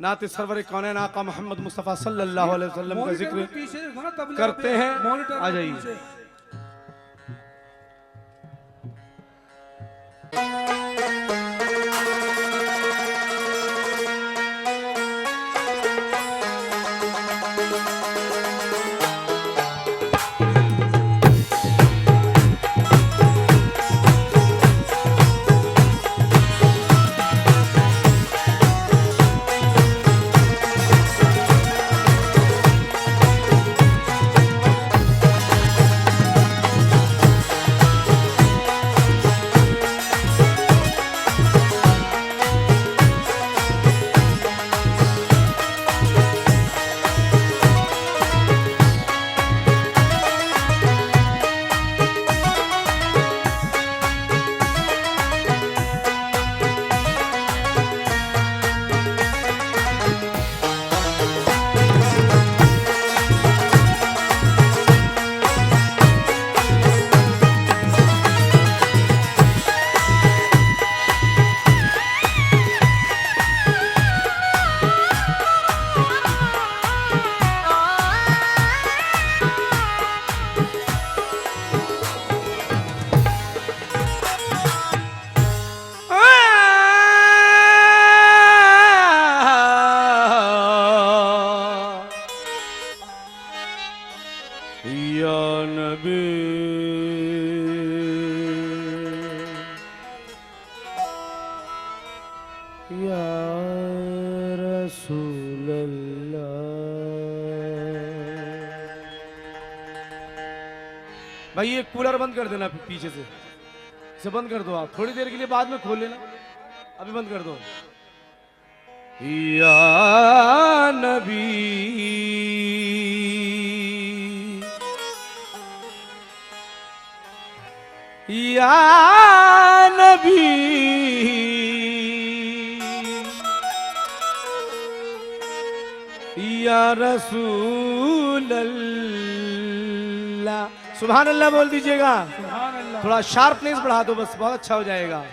नाते सरवर कौनैन आका मोहम्मद मुस्तफ़ा सल्लल्लाहु अलैहि वसल्लम का जिक्र करते हैं। आ जाइए। भाई ये कूलर बंद कर देना पीछे से, इसे बंद कर दो आप, थोड़ी देर के लिए बाद में खोल लेना, अभी बंद कर दो। या नबी या नबी या रसूल अल्लाह। सुभान अल्लाह बोल दीजिएगा। थोड़ा शार्पनेस बढ़ा दो बस, बहुत अच्छा हो जाएगा।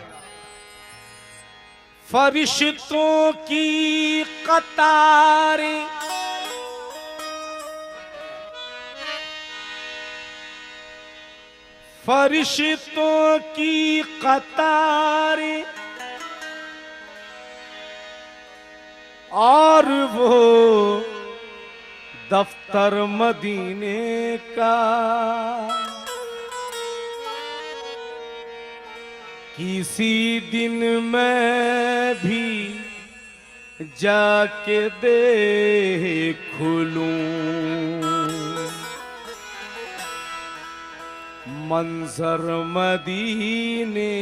फरिश्तों की कतारें फरिश्तों की कतारें और वो दफ्तर मदीने का, किसी दिन मैं भी जाके देख लूं मंजर मदीने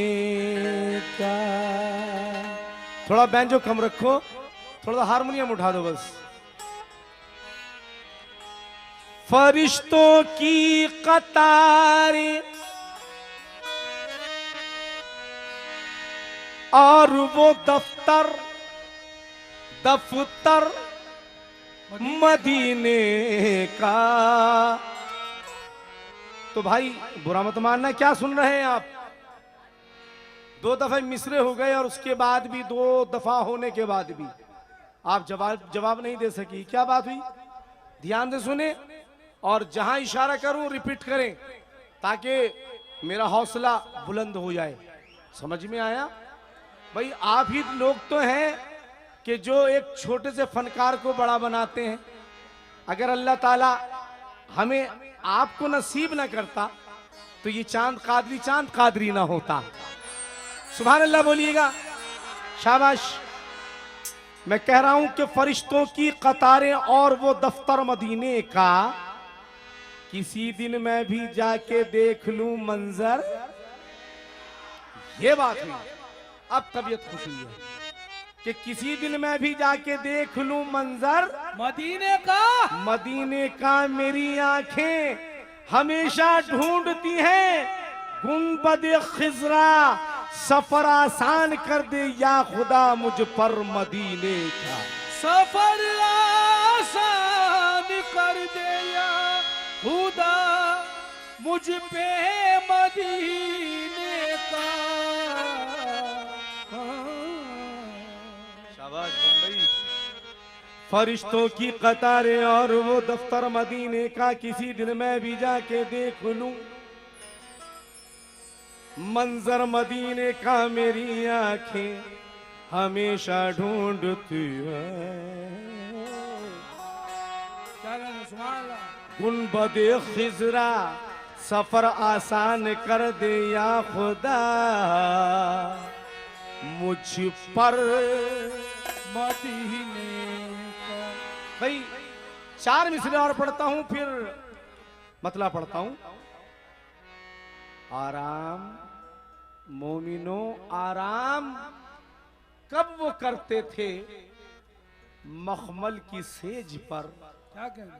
का। थोड़ा बैंजो कम रखो, थोड़ा हारमोनियम उठा दो बस। फरिश्तों की कतारें और वो दफ्तर मदीने का। तो भाई बुरा मत मानना, क्या सुन रहे हैं आप? दो दफे मिसरे हो गए और उसके बाद भी, दो दफा होने के बाद भी आप जवाब नहीं दे सकी। क्या बात हुई? ध्यान से सुने और जहां इशारा करूं रिपीट करें ताकि मेरा हौसला बुलंद हो जाए। समझ में आया? भाई आप ही लोग तो हैं कि जो एक छोटे से फनकार को बड़ा बनाते हैं। अगर अल्लाह ताला हमें आपको नसीब ना करता तो ये चांद कादरी ना होता। सुभान अल्लाह बोलिएगा। शाबाश। मैं कह रहा हूं कि फरिश्तों की कतारें और वो दफ्तर मदीने का, किसी दिन मैं भी जाके देख लूं मंजर। ये बात हुई। अब तबीयत खुश हुई है कि किसी दिन मैं भी जाके देख लूं मंजर मदीने का। मेरी आंखें हमेशा ढूंढती हैं गुंबद खिजरा, सफर आसान कर दे या खुदा मुझ पर मदीने का। सफर आसान कर दे या खुदा मुझ पे मदीने का। शाबाश बम्बई। फरिश्तों की कतारें और वो दफ्तर मदीने का किसी दिन मैं भी जाके देख लूं। मंजर मदीने का मेरी आंखें हमेशा ढूंढती है। गुनबदे खिजरा सफर आसान कर दे या खुदा, मुझ पर मदीने का। भाई 4 मिसरे और पढ़ता हूं, फिर मतला पढ़ता हूं। आराम मोमिनो आराम कब वो करते थे मखमल की सेज पर। क्या कहना?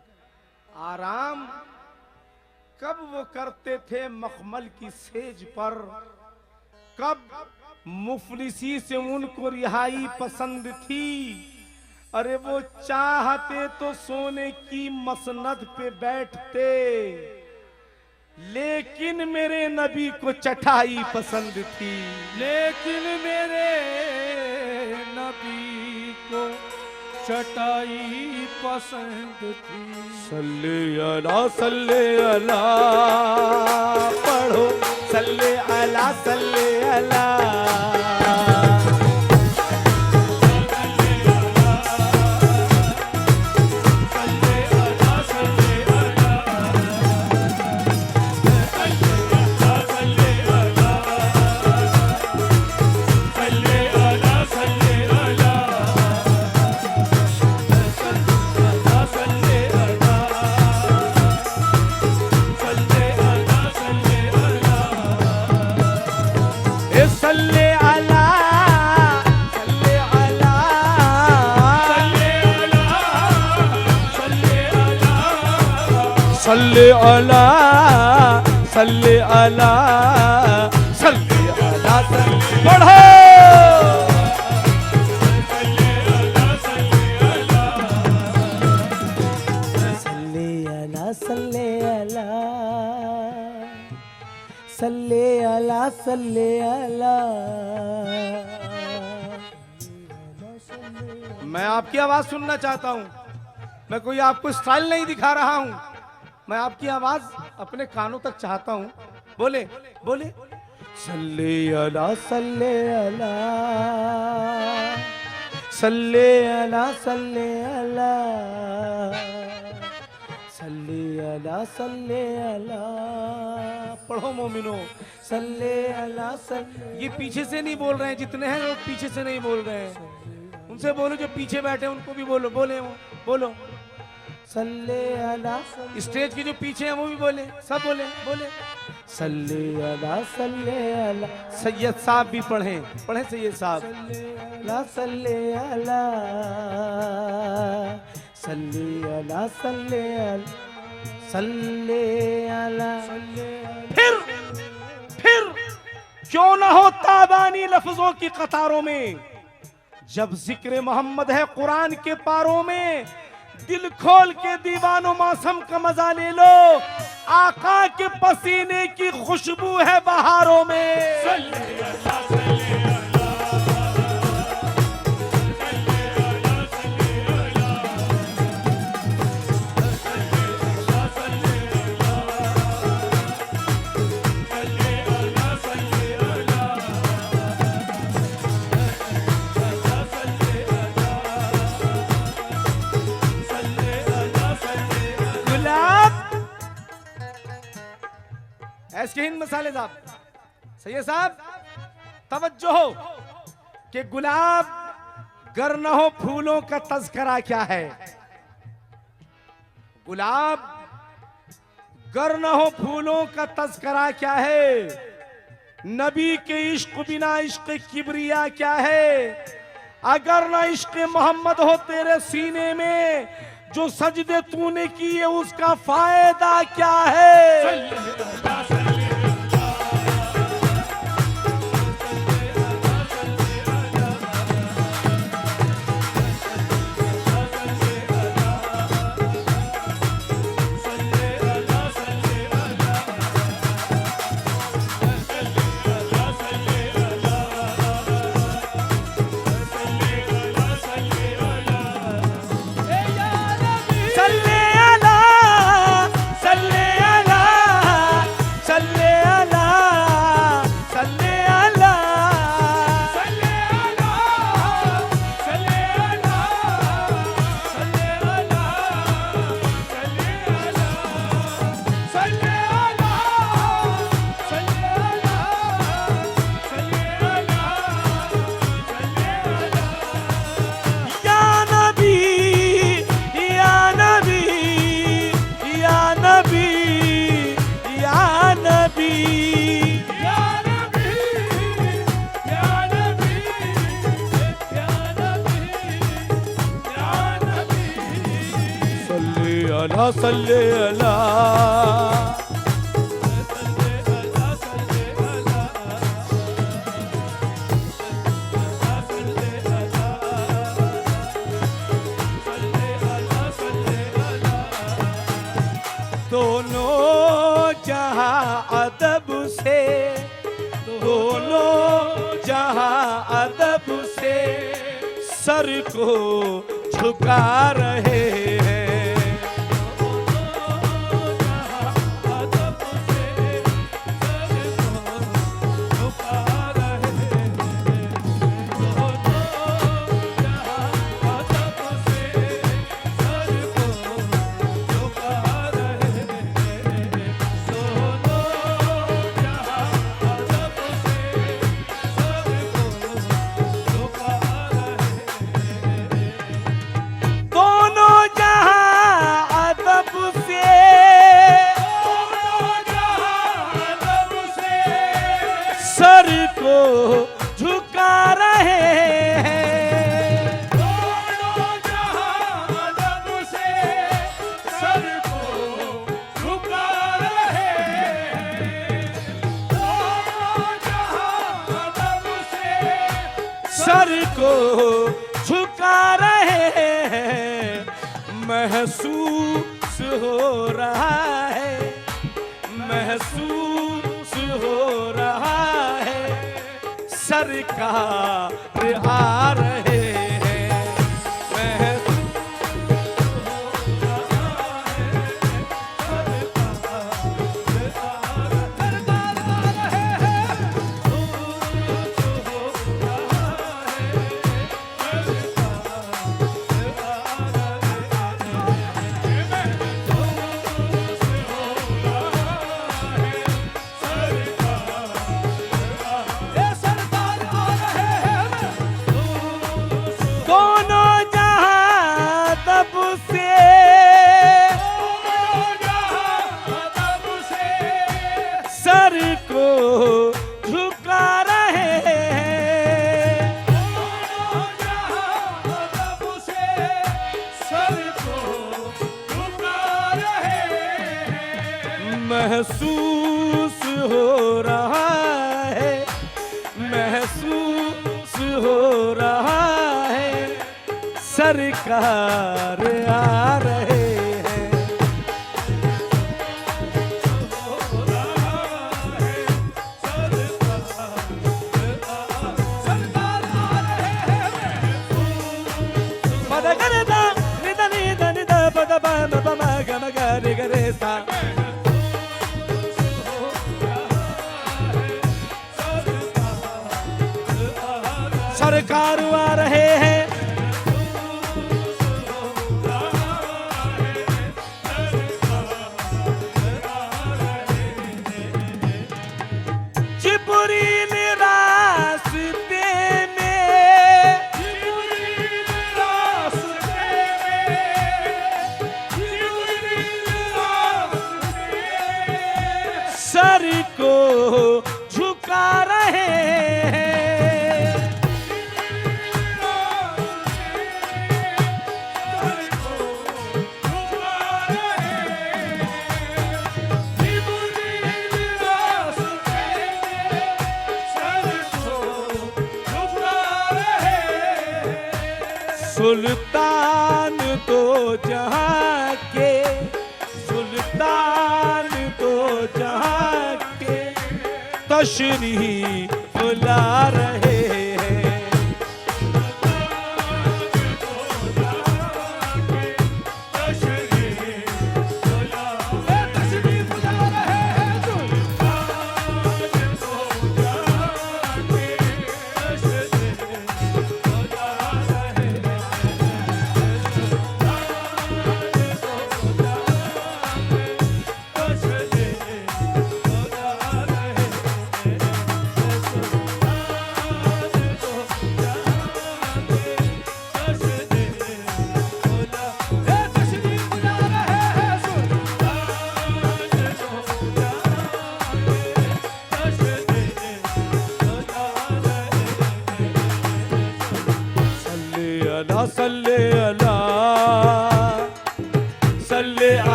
आराम कब वो करते थे मखमल की सेज पर, कब मुफलिसी से उनको रिहाई पसंद थी। अरे वो चाहते तो सोने की मसनद पे बैठते, लेकिन मेरे नबी को चटाई पसंद थी। लेकिन मेरे नबी को चटाई पसंद थी। सल्ले अला पढ़ो, सल्ले अला सल्ले अला। सल्ले अला सल्ले अला सल्ले अला पढ़ो। सल्ले अला सल्ले अला सल्ले अला सल्ले अला सल्ले अला। मैं आपकी आवाज सुनना चाहता हूं। मैं कोई आपको स्टाइल नहीं दिखा रहा हूं, मैं आपकी आवाज अपने कानों तक चाहता हूं। बोले बोले सल्ले अला सल्ले अला सल्ले अला सल्ले अला सल्ले अला सल्ले अला। पढ़ो मोमिनो सल्ले अला सल्ले। ये पीछे से नहीं बोल रहे हैं, जितने हैं लोग पीछे से नहीं बोल रहे हैं। उनसे बोलो जो पीछे बैठे हैं उनको भी बोलो, बोले वो बोलो सल्ले अला। स्टेज के जो पीछे हैं वो भी बोले, सब बोले बोले सल्ले अला सल्ले अला। सैयद साहब भी पढ़े पढ़े सैयद साहब अला सल्ले अला सल्ले अला सल्ले अला सल्ले अला। फिर क्यों ना हो ताबानी लफ्जों की कतारों में, जब जिक्र मोहम्मद है कुरान के पारों में। दिल खोल के दीवानो मौसम का मजा ले लो, आका के पसीने की खुशबू है बहारों में। ऐसे हिंद मसाले साहब, सैयद साहब तवज्जो हो कि गुलाब गर न हो फूलों का तज़किरा क्या है। गुलाब गर न हो फूलों का तज़किरा क्या है। नबी के इश्क बिना इश्क किबरिया क्या है। अगर ना इश्क मोहम्मद हो तेरे सीने में, जो सजदे तूने किए उसका फायदा क्या है। अला सल्ले अला दोनों जहां अदब से, दोनों जहां अदब से सर को झुका रहे हैं। अदब से सर को झुका रहे हैं। अदब से सर को झुका रहे हैं। दोनों जहां अदब से सर को झुका रहे हैं। दोनों जहां अदब से सर को झुका रहे हैं। दोनों जहां अदब से सर को झुका रहे हैं। महसूस हो रहा है, महसूस हो रहा है सरकार आ रहे हैं। महसूस हो रहा है सरकार आ रहे हैं। दोनों जहां तब से सर को झुका रहे हैं। दोनों जहां तब से सर को झुका रहे हैं। महसूस हो रहा है, महसूस हो रहा है सरकार आ रहे हैं। पद गरदा निद निद निद पद पद पम गम गरि गरे सा। सरकार आ रहे हैं। जिब्रील रास्ते में, जिब्रील रास्ते में, जिब्रील रास्ते में सर को झुका रहे हैं। सुल्तान तो जहां के, सुल्तान तो जहां के तशरीफ ला रहे हैं।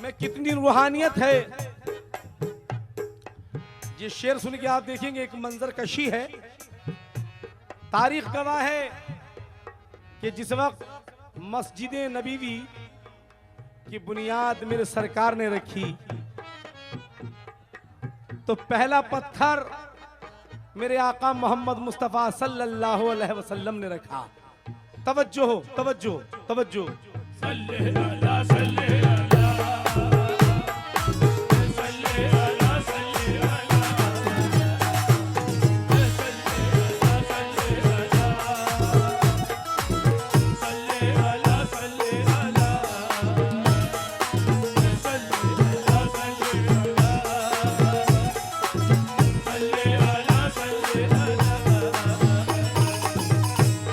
में कितनी रूहानियत है। ये शेर सुन के आप देखेंगे, एक मंजर कशी है। तारीख गवाह है कि जिस वक्त मस्जिद नबीवी की बुनियाद मेरे सरकार ने रखी, तो पहला पत्थर मेरे आका मोहम्मद मुस्तफ़ा सल्लल्लाहु अलैहि वसल्लम ने रखा। तवज्जो हो, तवज्जो, तवज्जो।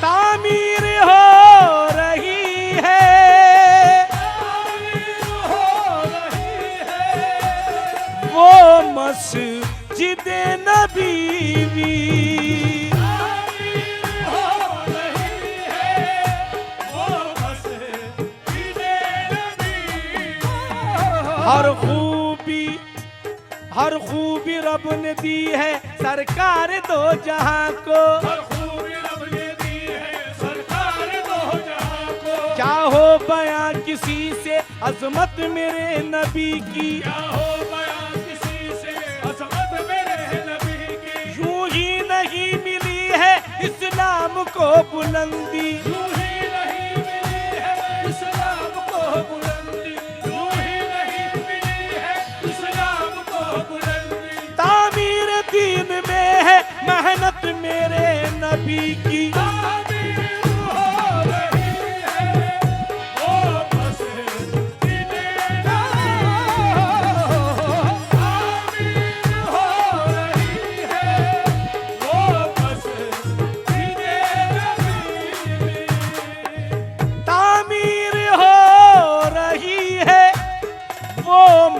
तामीर हो रही है, वो मस्जिद नबीवी, हर खूबी रब ने दी है सरकार दो जहां को। क्या हो बयां किसी से अजमत मेरे नबी की, यूं ही नहीं मिली है इस्लाम को बुलंदी, तामीर दीन में है मेहनत मेरे नबी की।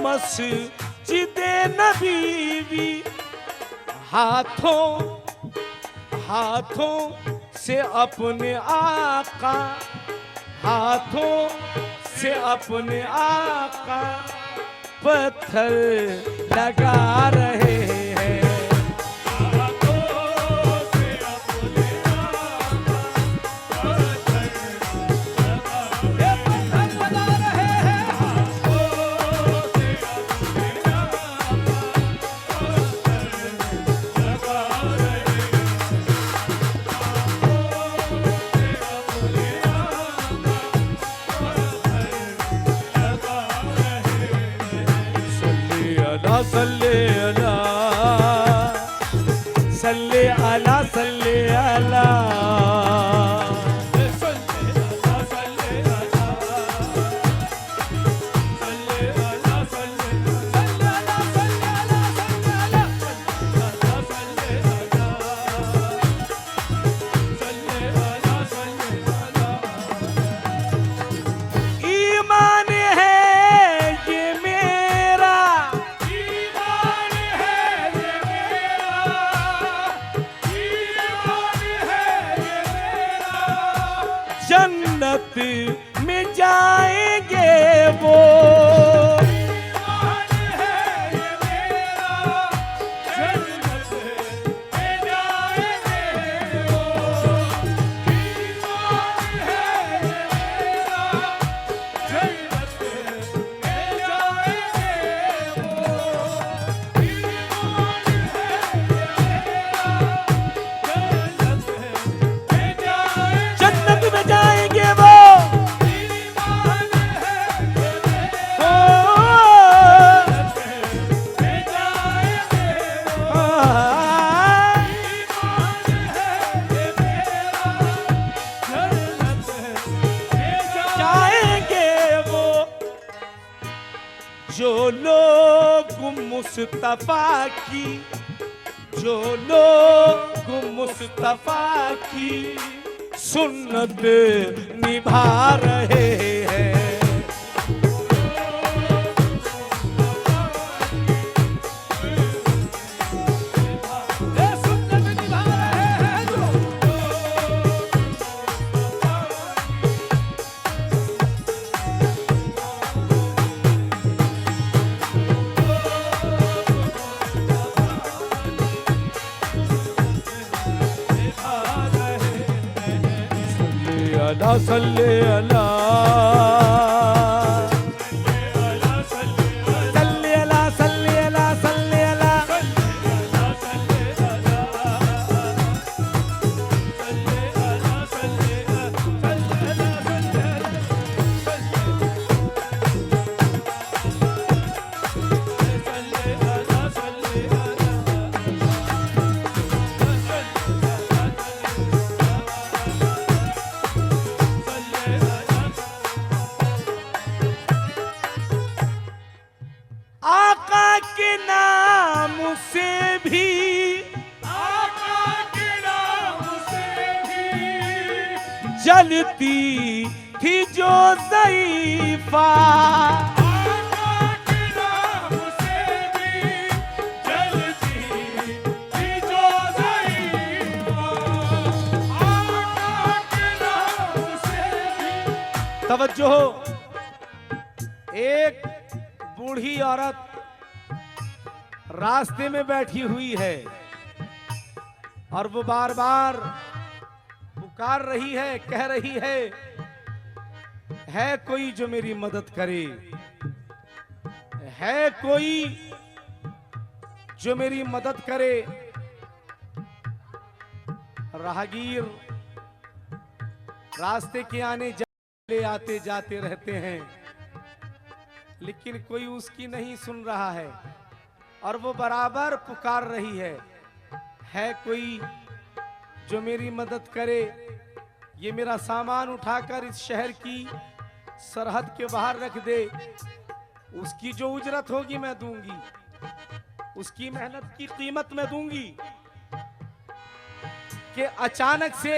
मस्जिद नबीवी, हाथों से अपने आका, हाथों से अपने आका पत्थर लगा रहे हैं। सल्ले अला सल्ले अला सल्ले अला जन्नत में जाएंगे वो, जो लोग मुस्तफा की, जो लोग मुस्तफा की सुन्नत निभा रहे हैं। अला सल्ले अला सल्ले अला सल्ले अला सल्ले अला आका के नाम से भी आका के नाम से भी जलती थी जो ज़ईफ़ा आका के नाम से भी जलती थी जो ज़ईफ़ा आका के नाम से भी। तवज्जो हो, एक बूढ़ी औरत रास्ते में बैठी हुई है और वो बार बार पुकार रही है, कह रही है कोई जो मेरी मदद करे, है कोई जो मेरी मदद करे। राहगीर रास्ते के आने जाने आते जाते रहते हैं, लेकिन कोई उसकी नहीं सुन रहा है और वो बराबर पुकार रही है कोई जो मेरी मदद करे, ये मेरा सामान उठाकर इस शहर की सरहद के बाहर रख दे, उसकी जो उजरत होगी मैं दूंगी, उसकी मेहनत की कीमत मैं दूंगी। कि अचानक से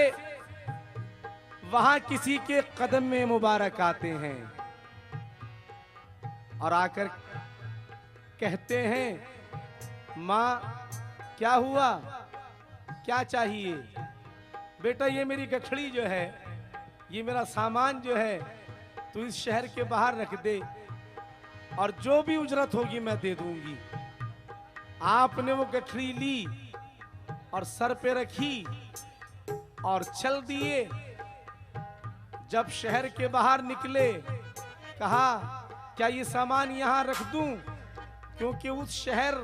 वहां किसी के कदम में मुबारक आते हैं और आकर कहते हैं माँ क्या हुआ, क्या चाहिए? बेटा ये मेरी गठड़ी जो है, ये मेरा सामान जो है तू इस शहर के बाहर रख दे और जो भी उजरत होगी मैं दे दूंगी। आपने वो गठड़ी ली और सर पे रखी और चल दिए। जब शहर के बाहर निकले कहा क्या ये सामान यहां रख दूं, क्योंकि उस शहर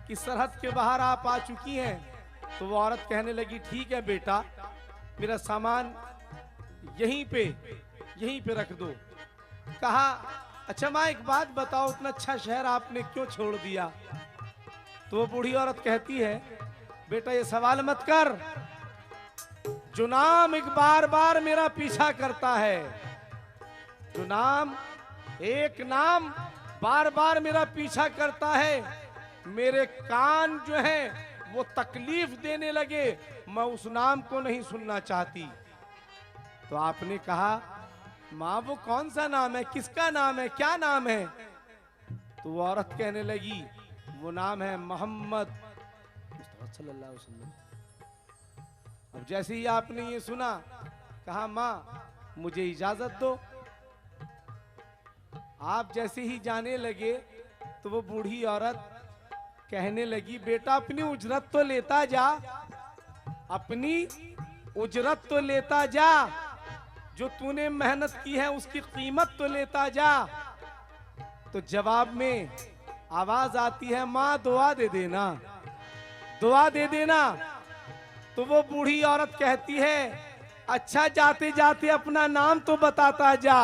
की सरहद के बाहर आप आ चुकी हैं। तो वो औरत कहने लगी ठीक है बेटा, मेरा सामान यहीं पे रख दो। कहा अच्छा माँ एक बात बताओ, इतना अच्छा शहर आपने क्यों छोड़ दिया? तो वो बूढ़ी औरत कहती है बेटा ये सवाल मत कर, जो नाम एक बार बार मेरा पीछा करता है, जो नाम एक नाम बार बार मेरा पीछा करता है, मेरे कान जो हैं वो तकलीफ देने लगे, मैं उस नाम को नहीं सुनना चाहती। तो आपने कहा माँ वो कौन सा नाम है, किसका नाम है, क्या नाम है? तो वो औरत कहने लगी वो नाम है मोहम्मद सल्लल्लाहु अलैहि वसल्लम। अब जैसे ही आपने ये सुना कहा माँ मुझे इजाजत दो। आप जैसे ही जाने लगे तो वो बूढ़ी औरत कहने लगी बेटा अपनी उजरत तो लेता जा, अपनी उजरत तो लेता जा, जो तूने मेहनत की है उसकी कीमत तो लेता जा। तो जवाब में आवाज आती है माँ दुआ दे देना, दुआ दे देना। तो वो बूढ़ी औरत कहती है अच्छा जाते जाते अपना नाम तो बताता जा।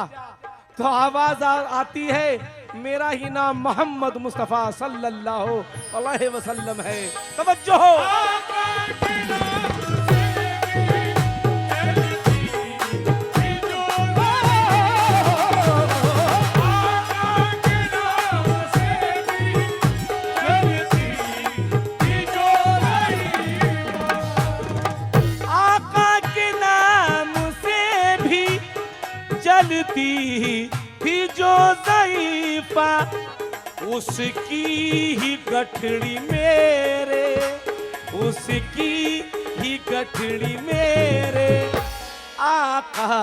तो आवाज आती है मेरा ही नाम मोहम्मद मुस्तफा सल्लल्लाहु अलैहि वसल्लम है। तवज्जो हो, थी जो ज़ईफ़ा उसकी ही गठड़ी मेरे, उसकी ही गठड़ी मेरे आका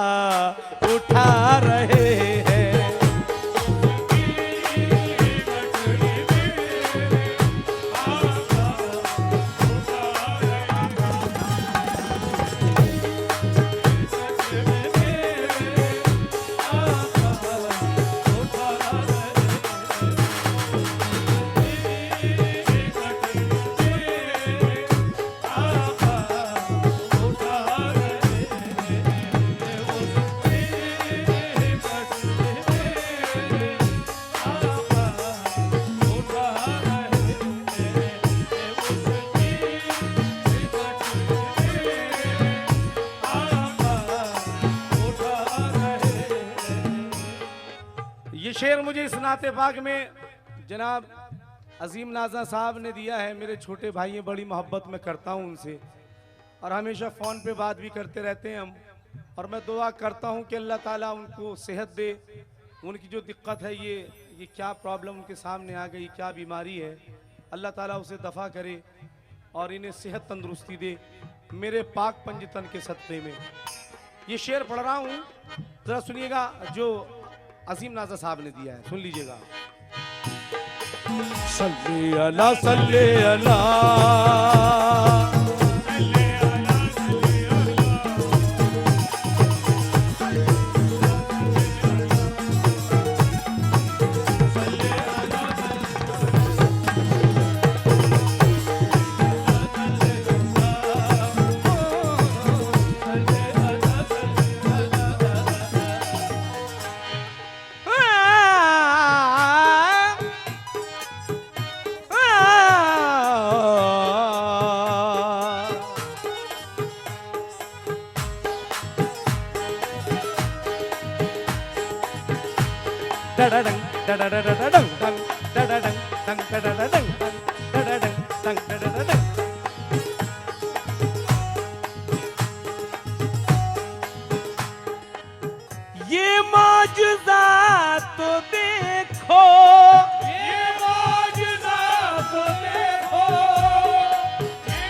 उठा रहे हैं। ये शेर मुझे इस नाते पाक में जनाब अजीम नाजा साहब ने दिया है। मेरे छोटे भाई हैं, बड़ी मोहब्बत में करता हूँ उनसे और हमेशा फ़ोन पे बात भी करते रहते हैं हम। और मैं दुआ करता हूँ कि अल्लाह ताला उनको सेहत दे। उनकी जो दिक्कत है ये क्या प्रॉब्लम उनके सामने आ गई, क्या बीमारी है, अल्लाह ताला उसे दफ़ा करे और इन्हें सेहत तंदुरुस्ती दे मेरे पाक पंजतन के सदक़े में। ये शेर पढ़ रहा हूँ, ज़रा सुनिएगा, जो अजीम नाजा साहब ने दिया है, सुन लीजिएगा। सल्ले अला सल्ले अला ये मौजज़ा तो देखो, ये मौजज़ा तो देखो,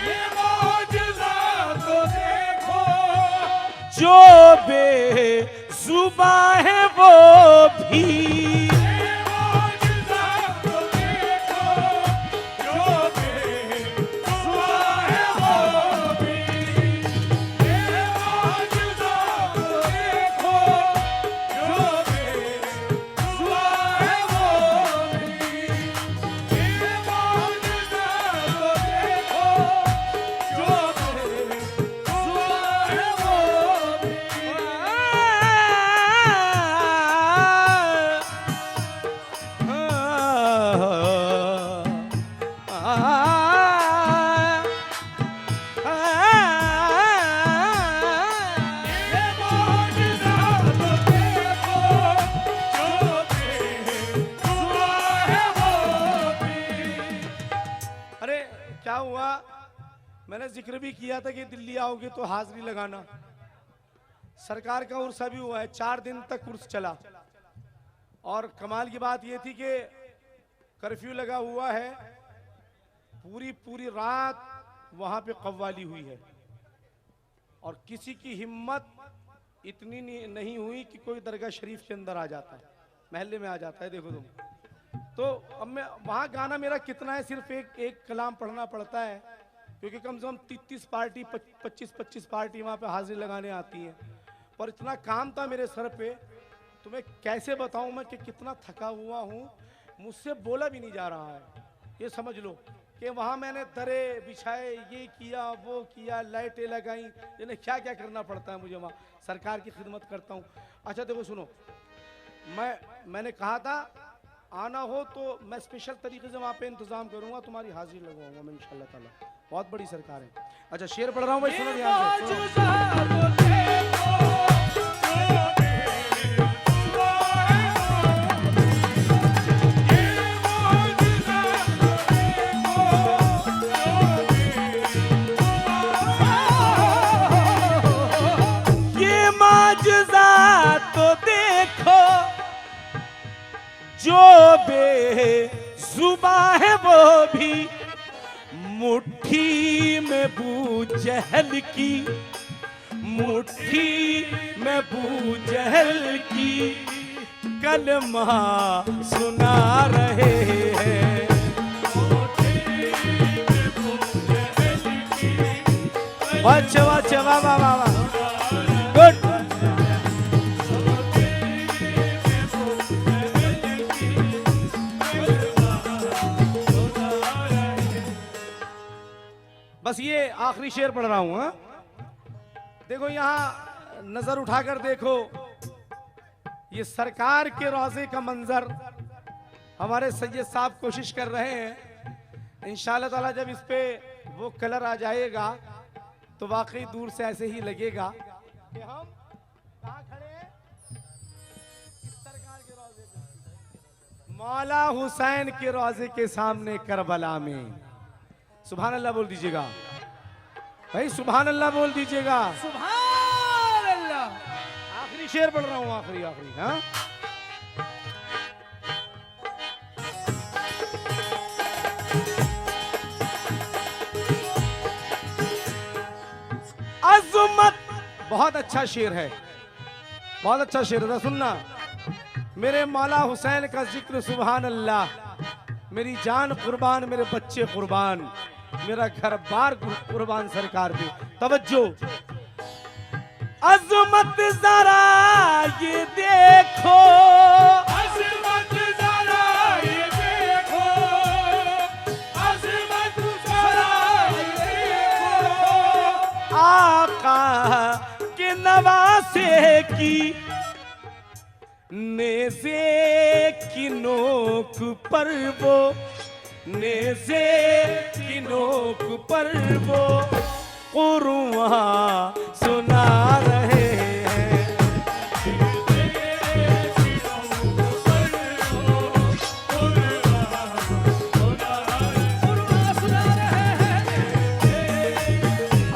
ये मौजज़ा तो देखो, जो बेज़ुबां है वो भी, ये मौजज़ा तो देखो, जो बेज़ुबां है वो भी, ये मौजज़ा तो देखो, जो बेज़ुबां है वो भी, ये मौजज़ा तो देखो, जो बेज़ुबां है वो भी। अरे क्या हुआ, मैंने जिक्र भी किया था कि दिल्ली आओगे तो हाजिरी लगाना। सरकार का उर्स अभी हुआ है, 4 दिन तक उर्स चला और कमाल की बात यह थी कि कर्फ्यू लगा हुआ है, पूरी पूरी रात वहां पे कव्वाली हुई है और किसी की हिम्मत इतनी नहीं हुई कि कोई दरगाह शरीफ के अंदर आ जाता है, महल्ले में आ जाता है। देखो तुम तो अब मैं वहाँ गाना मेरा कितना है, सिर्फ एक कलाम पढ़ना पड़ता है क्योंकि कम से कम 30 पार्टी 25 पार्टी वहाँ पे हाजिरी लगाने आती हैं। पर इतना काम था मेरे सर पे, तुम्हें कैसे बताऊँ मैं कि कितना थका हुआ हूँ, मुझसे बोला भी नहीं जा रहा है। ये समझ लो कि वहाँ मैंने दरे बिछाए, ये किया वो किया, लाइटें लगाई, यानी क्या क्या करना पड़ता है मुझे, वहाँ सरकार की खिदमत करता हूँ। अच्छा देखो सुनो, मैंने कहा था आना हो तो मैं स्पेशल तरीके से वहाँ पे इंतजाम करूंगा, तुम्हारी हाजिरी लगवाऊंगा मैं इंशाल्लाह ताला। बहुत बड़ी सरकार है। अच्छा शेर पढ़ रहा हूँ भाई, सुनो ध्यान से। ये मौजज़ा तो देखो, जो बेज़ुबां है वो भी, मुट्ठी में बू जहल की, मुट्ठी में बू जहल की कलमा सुना रहे हैं। अच्छा अच्छा, वाह वाह वाह वाह, गुड। बस ये आखिरी शेर पढ़ रहा हूं। देखो यहाँ नजर उठाकर देखो, ये सरकार के रोजे का मंजर हमारे सैयद साहब कोशिश कर रहे हैं। इंशाअल्लाह ताला जब इस पे वो कलर आ जाएगा तो वाकई दूर से ऐसे ही लगेगा कि हम कहाँ खड़े हैं, इस सरकार के रोजे पे। मौला हुसैन के रोजे के सामने करबला में। सुभान अल्लाह बोल दीजिएगा भाई, सुभान अल्लाह बोल दीजिएगा। सुभान अल्लाह। आखिरी शेर पढ़ रहा हूं, आखिरी आखिरी। हाँ, अज़मत, बहुत अच्छा शेर है, बहुत अच्छा शेर है, सुनना। मेरे मौला हुसैन का जिक्र, सुभान अल्लाह। मेरी जान कुर्बान, मेरे बच्चे कुर्बान, मेरा घर बार कुर्बान सरकार पे। तवज्जो, अज़मत जरा ये देखो, अज़मत जरा ये देखो, अज़मत जरा ये देखो, आका के नवासे की नेज़े की नोक पर वो, नेज़े की नोक पर वो कुर्आन सुना रहे हैं।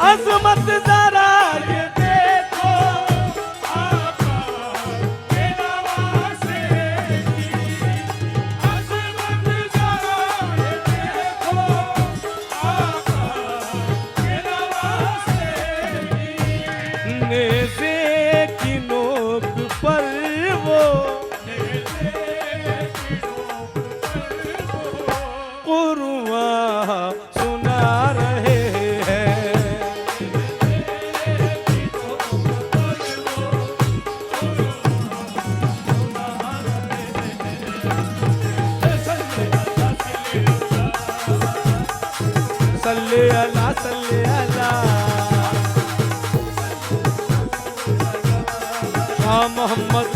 अज़मत जरा ये देखो, आका के नवासे की, अज़मत जरा ये देखो, आका के नवासे की, नेज़े की नोक पर वो कुर्आन सुना रहे हैं। सल्ले अला सल्ले अला शाह मोहम्मद,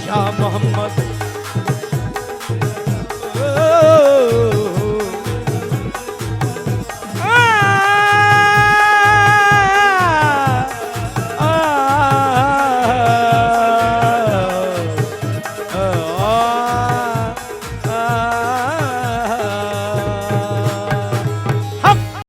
शाह मोहम्मद।